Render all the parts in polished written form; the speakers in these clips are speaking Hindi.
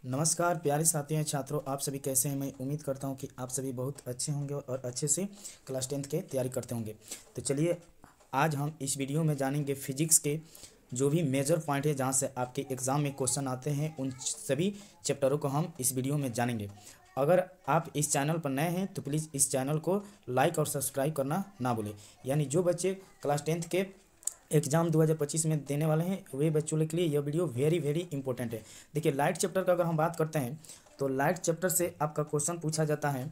नमस्कार प्यारे साथियों छात्रों, आप सभी कैसे हैं। मैं उम्मीद करता हूं कि आप सभी बहुत अच्छे होंगे और अच्छे से क्लास 10th के तैयारी करते होंगे। तो चलिए आज हम इस वीडियो में जानेंगे फिजिक्स के जो भी मेजर पॉइंट है जहां से आपके एग्ज़ाम में क्वेश्चन आते हैं, उन सभी चैप्टरों को हम इस वीडियो में जानेंगे। अगर आप इस चैनल पर नए हैं तो प्लीज़ इस चैनल को लाइक और सब्सक्राइब करना ना भूलें। यानी जो बच्चे क्लास 10th के एग्जाम 2025 में देने वाले हैं वे बच्चों के लिए यह वीडियो वेरी इंपॉर्टेंट है। देखिए लाइट चैप्टर का अगर हम बात करते हैं तो लाइट चैप्टर से आपका क्वेश्चन पूछा जाता है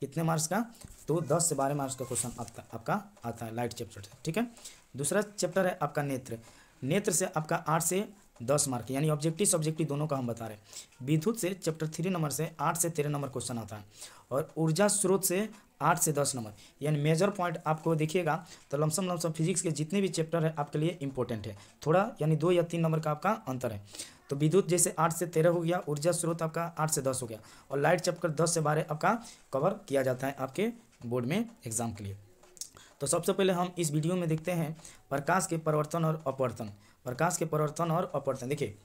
कितने मार्क्स का, तो 10 से 12 मार्क्स का क्वेश्चन आपका आता है लाइट चैप्टर से। ठीक है। दूसरा चैप्टर है आपका नेत्र। नेत्र से आपका 8 से 10 मार्क, यानी ऑब्जेक्टिव सब्जेक्टिव दोनों का हम बता रहे हैं। विद्युत से चैप्टर 3 नंबर से 8 से 13 नंबर क्वेश्चन आता है और ऊर्जा स्रोत से 8 से 10 नंबर, यानी मेजर पॉइंट आपको देखिएगा तो लमसम फिजिक्स के जितने भी चैप्टर है आपके लिए इंपॉर्टेंट है थोड़ा, यानी 2 या 3 नंबर का आपका अंतर है। तो विद्युत जैसे 8 से 13 हो गया, ऊर्जा स्रोत आपका 8 से 10 हो गया और लाइट चैप्टर 10 से 12 आपका कवर किया जाता है आपके बोर्ड में एग्जाम के लिए। तो सबसे पहले हम इस वीडियो में देखते हैं प्रकाश के परिवर्तन और अपवर्तन। प्रकाश के परिवर्तन और अपवर्तन, देखिए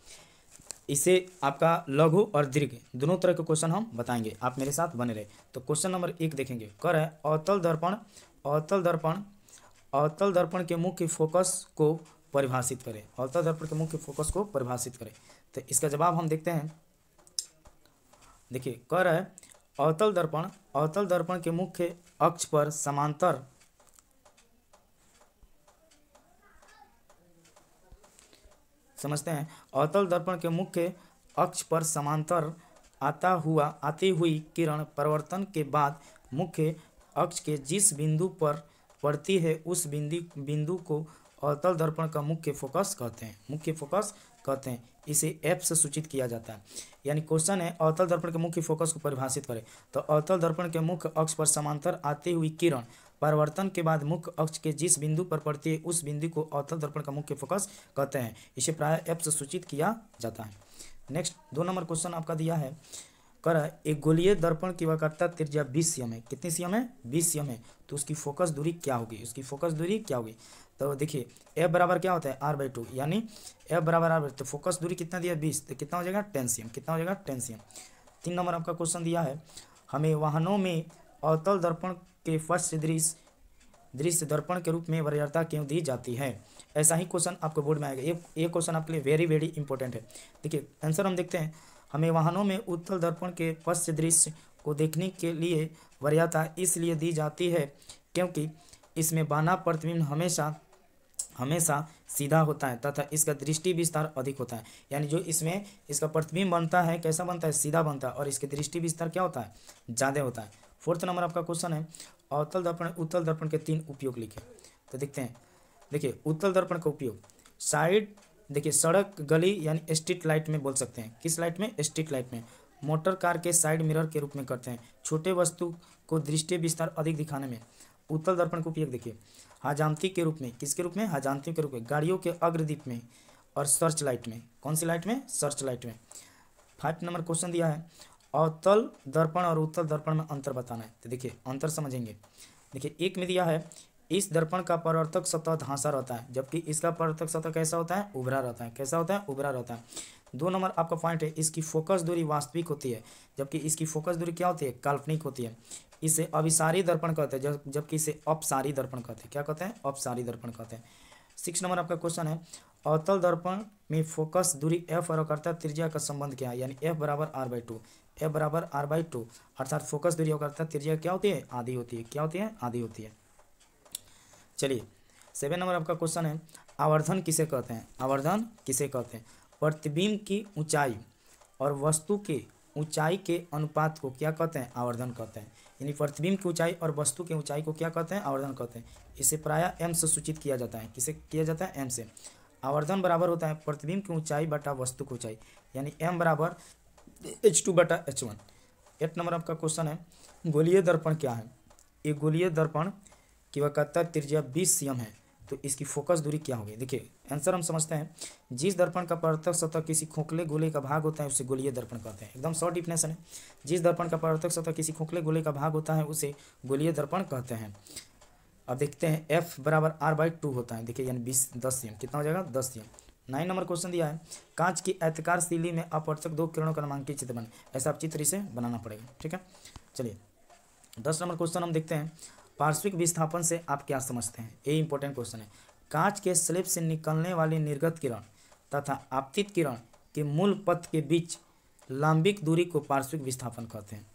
इसे आपका लघु और दीर्घ दोनों तरह के क्वेश्चन हम बताएंगे, आप मेरे साथ बने रहे। तो क्वेश्चन नंबर 1 देखेंगे, कर है अवतल दर्पण। अवतल दर्पण के मुख्य फोकस को परिभाषित करें। अवतल दर्पण के मुख्य फोकस को परिभाषित करें। तो इसका जवाब हम देखते हैं। देखिए कर है अवतल दर्पण के मुख्य अक्ष पर समांतर समझते हैं। अवतल दर्पण के मुख्य अक्ष पर समांतर आती हुई किरण परिवर्तन के बाद मुख्य अक्ष के जिस बिंदु पर पड़ती है उस बिंदु को अवतल दर्पण का मुख्य फोकस कहते हैं। इसे एफ से सूचित किया जाता है। यानी क्वेश्चन है अवतल दर्पण के मुख्य फोकस को परिभाषित करें। तो अवतल दर्पण के मुख्य अक्ष पर समांतर आती हुई किरण परिवर्तन के बाद मुख्य अक्ष के जिस बिंदु पर पड़ती है उस बिंदु को अवतल दर्पण का मुख्य फोकस कहते हैं। इसे प्रायः एफ से सूचित किया जाता है। नेक्स्ट 2 नंबर क्वेश्चन आपका दिया है, कर एक गोलीय दर्पण की वक्रता त्रिज्या 20 cm है। कितनी cm है? 20 cm है। तो उसकी फोकस दूरी क्या होगी? तो देखिए एफ बराबर क्या होता है? r/2, यानी एफ बराबर r/2। तो फोकस दूरी कितना दिया? 20, तो कितना हो जाएगा? 10 cm। कितना हो जाएगा? 10 cm। 3 नंबर आपका क्वेश्चन दिया है, हमें वाहनों में अवतल दर्पण के फर्श दृश्य दर्पण के रूप में वरीयता क्यों दी जाती है? ऐसा ही क्वेश्चन आपको बोर्ड में आएगा। ये क्वेश्चन आपके लिए वेरी इंपॉर्टेंट है। देखिए आंसर हम देखते हैं, हमें वाहनों में उत्तल दर्पण के फर्श दृश्य को देखने के लिए वरीयता इसलिए दी जाती है क्योंकि इसमें बना प्रतिबिंब हमेशा सीधा होता है तथा इसका दृष्टि विस्तार अधिक होता है। यानी जो इसमें इसका प्रतिबिंब बनता है कैसा बनता है? सीधा बनता है और इसके दृष्टि विस्तार क्या होता है? ज़्यादा होता है। 4th नंबर आपका क्वेश्चन है, अवतल दर्पण उत्तल दर्पण के 3 उपयोग लिखे। तो देखते हैं। देखिए उत्तल दर्पण का उपयोग साइड, देखिए सड़क, गली यानी स्ट्रीट लाइट में बोल सकते हैं। किस लाइट में? स्ट्रीट लाइट में। मोटर कार के साइड मिरर के रूप में करते हैं। छोटे वस्तु को दृष्टि विस्तार अधिक दिखाने में उत्तल दर्पण का उपयोग देखिए हजामती के रूप में। किसके रूप में? हजामती के रूप में। गाड़ियों के अग्रदीप में और सर्च लाइट में। कौन सी लाइट में? सर्च लाइट में। 5 नंबर क्वेश्चन दिया है, अवतल दर्पण और उत्तल दर्पण में अंतर बताना है। तो देखिए अंतर समझेंगे। देखिए एक में दिया है, इस दर्पण का परावर्तक सतह धांसा रहता है जबकि इसका परावर्तक सतह कैसा होता है? उभरा रहता है। कैसा होता है? उभरा रहता है। 2 नंबर आपका पॉइंट है, इसकी फोकस दूरी वास्तविक होती है जबकि इसकी फोकस दूरी क्या होती है? काल्पनिक होती है। इसे अभिसारी दर्पण कहते हैं जबकि इसे अपसारी दर्पण कहते हैं। क्या कहते हैं? अपसारी दर्पण कहते हैं। 6 नंबर आपका क्वेश्चन है, अवतल दर्पण में फोकस दूरी एफ और वक्रता त्रिज्या का संबंध क्या है? यानी एफ बराबर r/2। एफ बराबर r/2 अर्थात फोकस दूरी और वक्रता त्रिज्या क्या होती है? आधी होती है। क्या होती है? आधी होती है। चलिए 7 नंबर आपका क्वेश्चन है, आवर्धन किसे कहते हैं? आवर्धन किसे कहते हैं? प्रतिबिंब की ऊंचाई और वस्तु के ऊंचाई के अनुपात को क्या कहते हैं? आवर्धन कहते हैं। यानी प्रतिबिंब की ऊंचाई और वस्तु की ऊंचाई को क्या कहते हैं? आवर्धन कहते हैं। इसे प्रायः m से सूचित किया जाता है। किसे किया जाता है? m से। आवर्धन बराबर होता है प्रतिबिंब की ऊंचाई बटा वस्तु की ऊंचाई, यानी m बराबर h2 बटा h1। 8 नंबर आपका क्वेश्चन है, गोलीय दर्पण क्या है? एक गोलीय दर्पण की वक्रता त्रिज्या 20 cm है तो इसकी फोकस दूरी क्या होगी? देखिए आंसर हम समझते हैं, जिस दर्पण का परावर्तक सतह किसी खोखले गोले का भाग होता है उसे गोलीय दर्पण कहते हैं। एकदम शॉर्ट डिफिनेशन है। जिस दर्पण का परावर्तक सतह किसी खोखले गोले का भाग होता है उसे गोलीय दर्पण कहते हैं। अब देखते हैं, एफ बराबर r/2 होता है। देखिए यानी 10 cm। कितना हो जाएगा? 10 cm। 9 नंबर क्वेश्चन दिया है, कांच की आयताकार सिली में अपवर्तक दो किरणों का नामांकित चित्र बने। ऐसा आप चित्र इसे बनाना पड़ेगा। ठीक है, चलिए 10 नंबर क्वेश्चन हम देखते हैं, पार्श्विक विस्थापन से आप क्या समझते हैं। ये इंपॉर्टेंट क्वेश्चन है। कांच के स्लैब से निकलने वाली निर्गत किरण तथा आपतित किरण के मूल पथ के बीच लंबिक दूरी को पार्श्विक विस्थापन कहते हैं।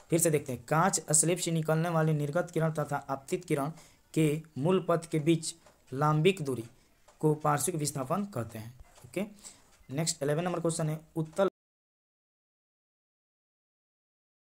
फिर से देखते हैं, कांच स्लैब से निकलने वाली निर्गत किरण तथा आपतित किरण के मूल पथ के बीच लंबिक दूरी को पार्श्विक विस्थापन कहते हैं। ओके, नेक्स्ट 11 नंबर क्वेश्चन है, उत्तल